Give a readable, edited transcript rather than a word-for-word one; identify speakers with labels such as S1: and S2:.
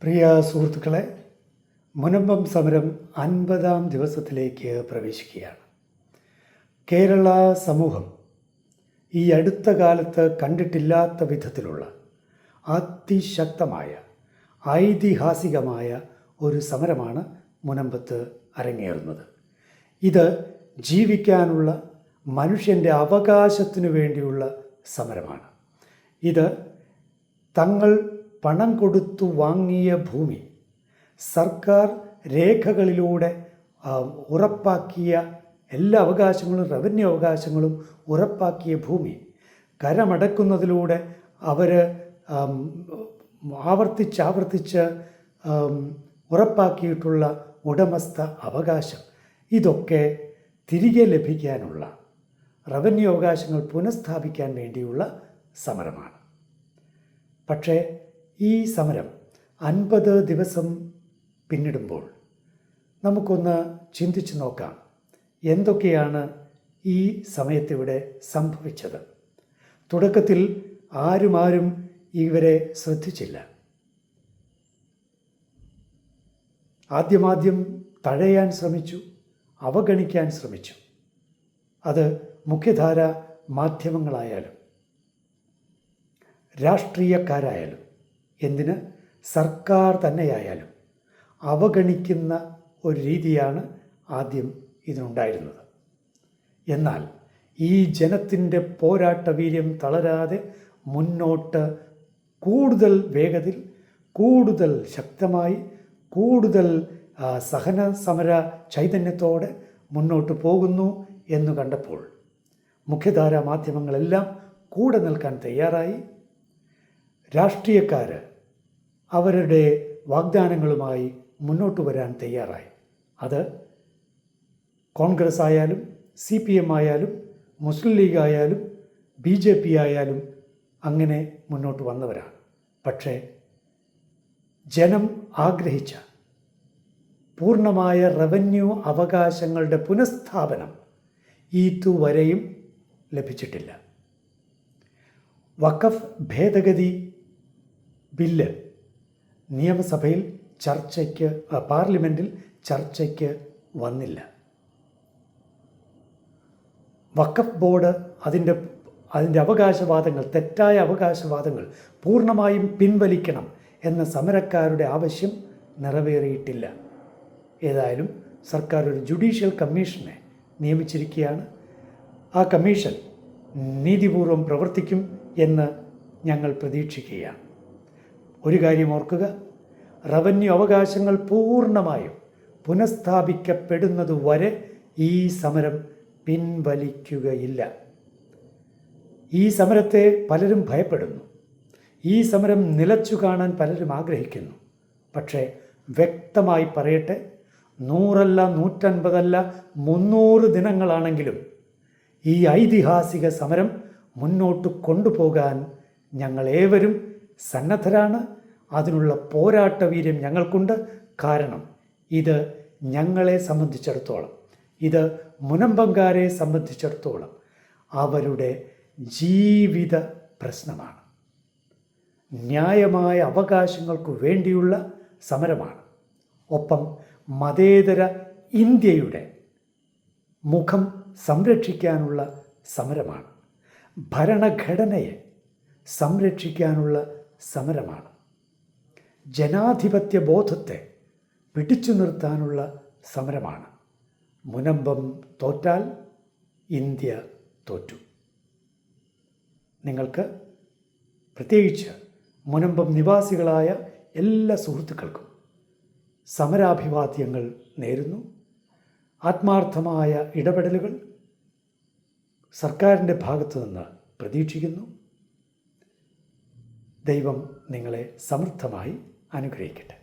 S1: പ്രിയ സുഹൃത്തുക്കളെ, മുനമ്പം സമരം 50-ാം ദിവസത്തിലേക്ക് പ്രവേശിക്കുകയാണ്. കേരള സമൂഹം ഈ അടുത്ത കാലത്ത് കണ്ടിട്ടില്ലാത്ത വിധത്തിലുള്ള അതിശക്തമായ ഐതിഹാസികമായ ഒരു സമരമാണ് മുനമ്പത്ത് അരങ്ങേറുന്നത്. ഇത് ജീവിക്കാനുള്ള മനുഷ്യൻ്റെ അവകാശത്തിനു വേണ്ടിയുള്ള സമരമാണ്. ഇത് തങ്ങൾ പണം കൊടുത്തു വാങ്ങിയ ഭൂമി സർക്കാർ രേഖകളിലൂടെ ഉറപ്പാക്കിയ എല്ലാ അവകാശങ്ങളും റവന്യൂ അവകാശങ്ങളും ഉറപ്പാക്കിയ ഭൂമി കരമടക്കുന്നതിലൂടെ അവർ ആവർത്തിച്ച് ഉറപ്പാക്കിയിട്ടുള്ള ഉടമസ്ഥ അവകാശം ഇതൊക്കെ തിരികെ ലഭിക്കാനുള്ള റവന്യൂ അവകാശങ്ങൾ പുനഃസ്ഥാപിക്കാൻ വേണ്ടിയുള്ള സമരമാണ്. പക്ഷേ ഈ സമരം 50 ദിവസം പിന്നിടുമ്പോൾ നമുക്കൊന്ന് ചിന്തിച്ചു നോക്കാം, എന്തൊക്കെയാണ് ഈ സമയത്തിവിടെ സംഭവിച്ചത്. തുടക്കത്തിൽ ആരും ഇവരെ ശ്രദ്ധിച്ചില്ല. ആദ്യം തഴയാൻ ശ്രമിച്ചു, അവഗണിക്കാൻ ശ്രമിച്ചു. അത് മുഖ്യധാര മാധ്യമങ്ങളായാലും രാഷ്ട്രീയക്കാരായാലും എന്തിന് സർക്കാർ തന്നെയായാലും അവഗണിക്കുന്ന ഒരു രീതിയാണ് ആദ്യം ഇതിനുണ്ടായിരുന്നത്. എന്നാൽ ഈ ജനത്തിൻ്റെ പോരാട്ട വീര്യം തളരാതെ മുന്നോട്ട് കൂടുതൽ വേഗത്തിൽ, കൂടുതൽ ശക്തമായി, കൂടുതൽ സഹന സമര ചൈതന്യത്തോടെ മുന്നോട്ട് പോകുന്നു എന്ന് കണ്ടപ്പോൾ മുഖ്യധാരാ മാധ്യമങ്ങളെല്ലാം കൂടെ നിൽക്കാൻ തയ്യാറായി. രാഷ്ട്രീയക്കാർ അവരുടെ വാഗ്ദാനങ്ങളുമായി മുന്നോട്ട് വരാൻ തയ്യാറായി. അത് കോൺഗ്രസ് ആയാലും CPM ആയാലും മുസ്ലിം ലീഗ് ആയാലും BJP ആയാലും അങ്ങനെ മുന്നോട്ട് വന്നവരാണ്. പക്ഷേ ജനം ആഗ്രഹിച്ച പൂർണ്ണമായ റവന്യൂ അവകാശങ്ങളുടെ പുനഃസ്ഥാപനം ഇതുവരെയും ലഭിച്ചിട്ടില്ല. വഖഫ് ഭേദഗതി ബില്ല് നിയമസഭയിൽ പാർലമെൻറ്റിൽ ചർച്ചയ്ക്ക് വന്നില്ല. വഖഫ് ബോർഡ് അതിൻ്റെ അവകാശവാദങ്ങൾ, തെറ്റായ അവകാശവാദങ്ങൾ പൂർണ്ണമായും പിൻവലിക്കണം എന്ന സമരക്കാരുടെ ആവശ്യം നിറവേറിയിട്ടില്ല. ഏതായാലും സർക്കാർ ഒരു ജുഡീഷ്യൽ കമ്മീഷനെ നിയമിച്ചിരിക്കുകയാണ്. ആ കമ്മീഷൻ നീതിപൂർവം പ്രവർത്തിക്കും എന്ന് ഞങ്ങൾ പ്രതീക്ഷിക്കുകയാണ്. ഒരു കാര്യം ഓർക്കുക, റവന്യൂ അവകാശങ്ങൾ പൂർണ്ണമായും പുനഃസ്ഥാപിക്കപ്പെടുന്നതുവരെ ഈ സമരം പിൻവലിക്കുകയില്ല. ഈ സമരത്തെ പലരും ഭയപ്പെടുന്നു. ഈ സമരം നിലച്ചു കാണാൻ പലരും ആഗ്രഹിക്കുന്നു. പക്ഷേ വ്യക്തമായി പറയട്ടെ, 100 അല്ല 150 അല്ല 300 ദിനങ്ങളാണെങ്കിലും ഈ ഐതിഹാസിക സമരം മുന്നോട്ട് കൊണ്ടുപോകാൻ ഞങ്ങളേവരും സന്നദ്ധരാണ്. അതിനുള്ള പോരാട്ട വീര്യം ഞങ്ങൾക്കുണ്ട്. കാരണം ഇത് ഞങ്ങളെ സംബന്ധിച്ചിടത്തോളം, ഇത് മുനമ്പംകാരെ സംബന്ധിച്ചിടത്തോളം അവരുടെ ജീവിത പ്രശ്നമാണ്. ന്യായമായ അവകാശങ്ങൾക്ക് വേണ്ടിയുള്ള സമരമാണ്. ഒപ്പം മതേതര ഇന്ത്യയുടെ മുഖം സംരക്ഷിക്കാനുള്ള സമരമാണ്. ഭരണഘടനയെ സംരക്ഷിക്കാനുള്ള സമരമാണ്. ജനാധിപത്യ ബോധത്തെ പിടിച്ചു നിർത്താനുള്ള സമരമാണ്. മുനമ്പം തോറ്റാൽ ഇന്ത്യ തോറ്റു. നിങ്ങൾക്ക്, പ്രത്യേകിച്ച് മുനമ്പം നിവാസികളായ എല്ലാ സുഹൃത്തുക്കൾക്കും സമരാഭിവാദ്യങ്ങൾ നേരുന്നു. ആത്മാർത്ഥമായ ഇടപെടലുകൾ സർക്കാരിൻ്റെ ഭാഗത്തു നിന്ന് പ്രതീക്ഷിക്കുന്നു. ദൈവം നിങ്ങളെ സമൃദ്ധമായി അനുഗ്രഹിക്കട്ടെ.